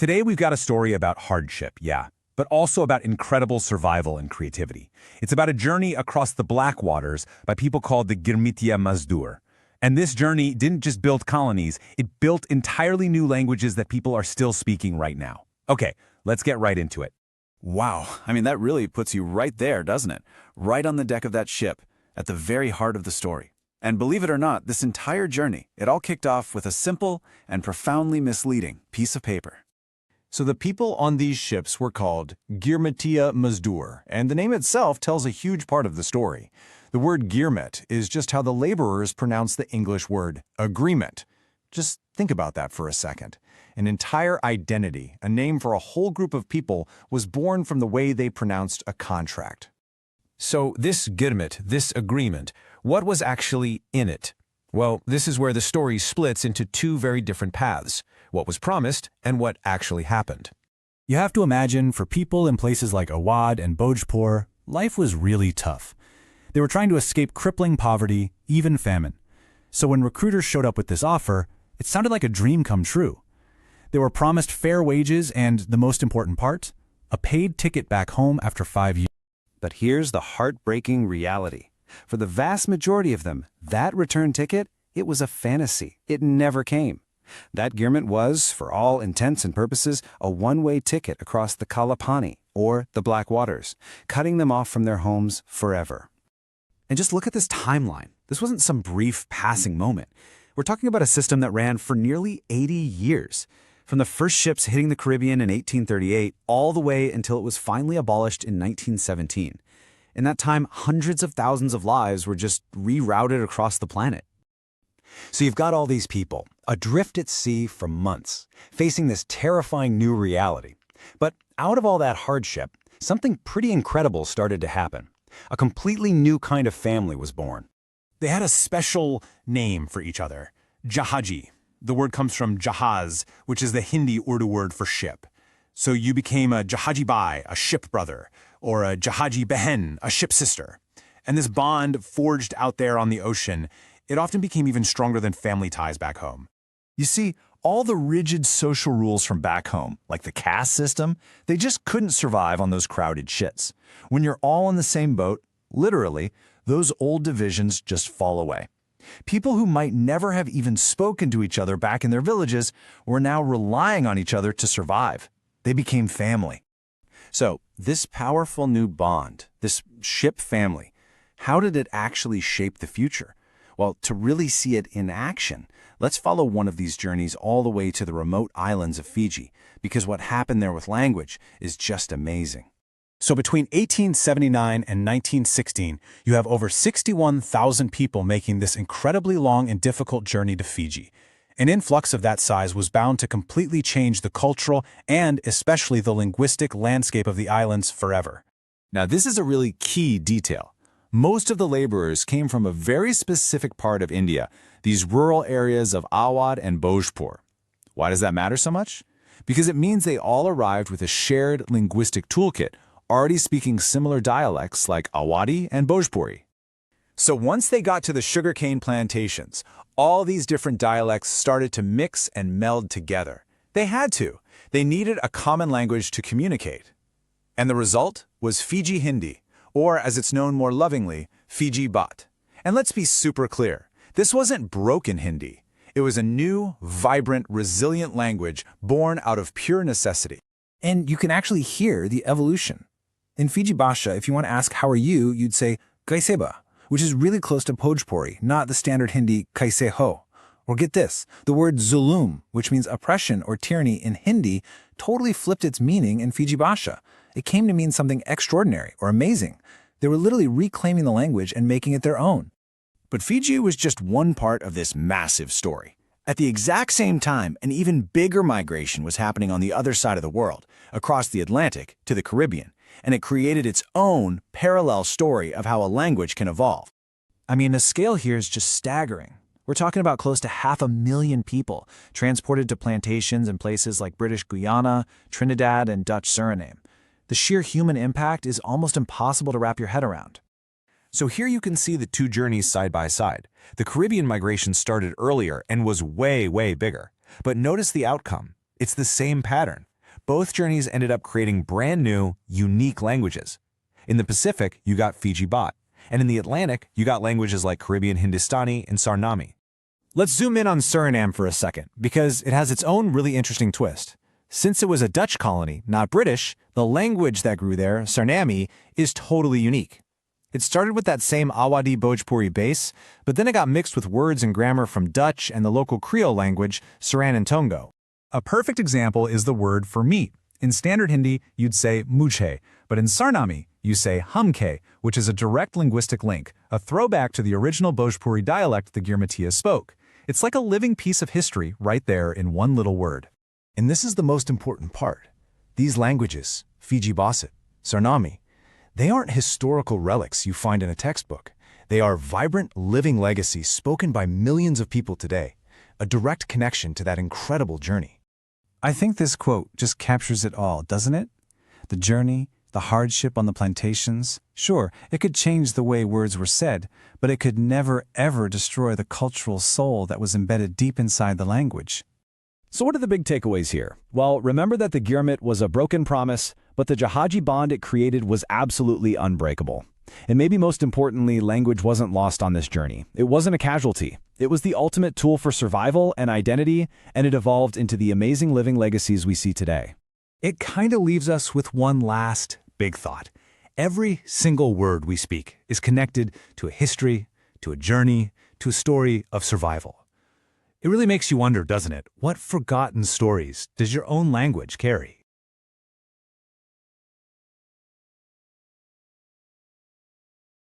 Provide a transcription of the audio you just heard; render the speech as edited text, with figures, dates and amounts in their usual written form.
Today we've got a story about hardship, yeah, but also about incredible survival and creativity. It's about a journey across the Black Waters by people called the Girmitiya Mazdoor. And this journey didn't just build colonies, it built entirely new languages that people are still speaking right now. Okay, let's get right into it. Wow, that really puts you right there, doesn't it? Right on the deck of that ship, at the very heart of the story. And believe it or not, this entire journey, it all kicked off with a simple and profoundly misleading piece of paper. So the people on these ships were called Girmitiya Mazdoor, and the name itself tells a huge part of the story. The word Girmit is just how the laborers pronounce the English word agreement. Just think about that for a second. An entire identity, a name for a whole group of people, was born from the way they pronounced a contract. So this Girmit, this agreement, what was actually in it? Well, this is where the story splits into two very different paths, what was promised and what actually happened. You have to imagine, for people in places like Awad and Bhojpur, life was really tough. They were trying to escape crippling poverty, even famine. So when recruiters showed up with this offer, it sounded like a dream come true. They were promised fair wages and, the most important part, a paid ticket back home after 5 years. But here's the heartbreaking reality. For the vast majority of them, that return ticket, it was a fantasy. It never came. That Girmit was, for all intents and purposes, a one-way ticket across the Kalapani, or the Black Waters, cutting them off from their homes forever. And just look at this timeline. This wasn't some brief passing moment. We're talking about a system that ran for nearly 80 years. From the first ships hitting the Caribbean in 1838 all the way until it was finally abolished in 1917. In that time, hundreds of thousands of lives were just rerouted across the planet. So you've got all these people, adrift at sea for months, facing this terrifying new reality. But out of all that hardship, something pretty incredible started to happen. A completely new kind of family was born. They had a special name for each other, Jahaji. The word comes from Jahaz, which is the Hindi Urdu word for ship. So you became a Jahaji Bai, a ship brother, or a Jahaji Behen, a ship sister. And this bond forged out there on the ocean, it often became even stronger than family ties back home. You see, all the rigid social rules from back home, like the caste system, they just couldn't survive on those crowded ships. When you're all in the same boat, literally, those old divisions just fall away. People who might never have even spoken to each other back in their villages were now relying on each other to survive. They became family. So, this powerful new bond, this ship family, how did it actually shape the future? Well, to really see it in action, let's follow one of these journeys all the way to the remote islands of Fiji, because what happened there with language is just amazing. So between 1879 and 1916, you have over 61,000 people making this incredibly long and difficult journey to Fiji. An influx of that size was bound to completely change the cultural and especially the linguistic landscape of the islands forever. Now, this is a really key detail. Most of the laborers came from a very specific part of India, these rural areas of Awad and Bhojpur. Why does that matter so much? Because it means they all arrived with a shared linguistic toolkit, already speaking similar dialects like Awadi and Bhojpuri. So once they got to the sugarcane plantations, all these different dialects started to mix and meld together. They had to. They needed a common language to communicate. And the result was Fiji Hindi, or as it's known more lovingly, Fiji Bat. And let's be super clear, this wasn't broken Hindi. It was a new, vibrant, resilient language born out of pure necessity. And you can actually hear the evolution. In Fiji Basha, if you want to ask how are you, you'd say Kaiseba, which is really close to Bhojpuri, not the standard Hindi Kaise ho. Or get this, the word zulum, which means oppression or tyranny in Hindi, totally flipped its meaning in Fiji Basha. It came to mean something extraordinary or amazing. They were literally reclaiming the language and making it their own. But Fiji was just one part of this massive story. At the exact same time, an even bigger migration was happening on the other side of the world, across the Atlantic to the Caribbean, and it created its own parallel story of how a language can evolve. The scale here is just staggering. We're talking about close to 500,000 people transported to plantations in places like British Guyana, Trinidad, and Dutch Suriname. The sheer human impact is almost impossible to wrap your head around. So here you can see the two journeys side by side. The Caribbean migration started earlier and was way, way bigger. But notice the outcome. It's the same pattern. both journeys ended up creating brand new, unique languages. In the Pacific, you got Fiji Bot, and in the Atlantic, you got languages like Caribbean Hindustani and Suriname. Let's zoom in on Suriname for a second, because it has its own really interesting twist. Since it was a Dutch colony, not British, the language that grew there, Suriname, is totally unique. It started with that same Awadi Bhojpuri base, but then it got mixed with words and grammar from Dutch and the local Creole language, Saran and Tongo. A perfect example is the word for meat. In standard Hindi, you'd say mujhe, but in Suriname, you say humke, which is a direct linguistic link, a throwback to the original Bhojpuri dialect the Girmitiya spoke. It's like a living piece of history right there in one little word. And this is the most important part. These languages, Fiji Basit, Suriname, they aren't historical relics you find in a textbook. They are vibrant, living legacies spoken by millions of people today, a direct connection to that incredible journey. I think this quote just captures it all, doesn't it? The journey, the hardship on the plantations. Sure, it could change the way words were said, but it could never, ever destroy the cultural soul that was embedded deep inside the language. So what are the big takeaways here? Well, remember that the Girmit was a broken promise, but the Jahaji bond it created was absolutely unbreakable. And maybe most importantly, language wasn't lost on this journey. It wasn't a casualty. It was the ultimate tool for survival and identity, and it evolved into the amazing living legacies we see today. It kind of leaves us with one last big thought. Every single word we speak is connected to a history, to a journey, to a story of survival. It really makes you wonder, doesn't it? What forgotten stories does your own language carry?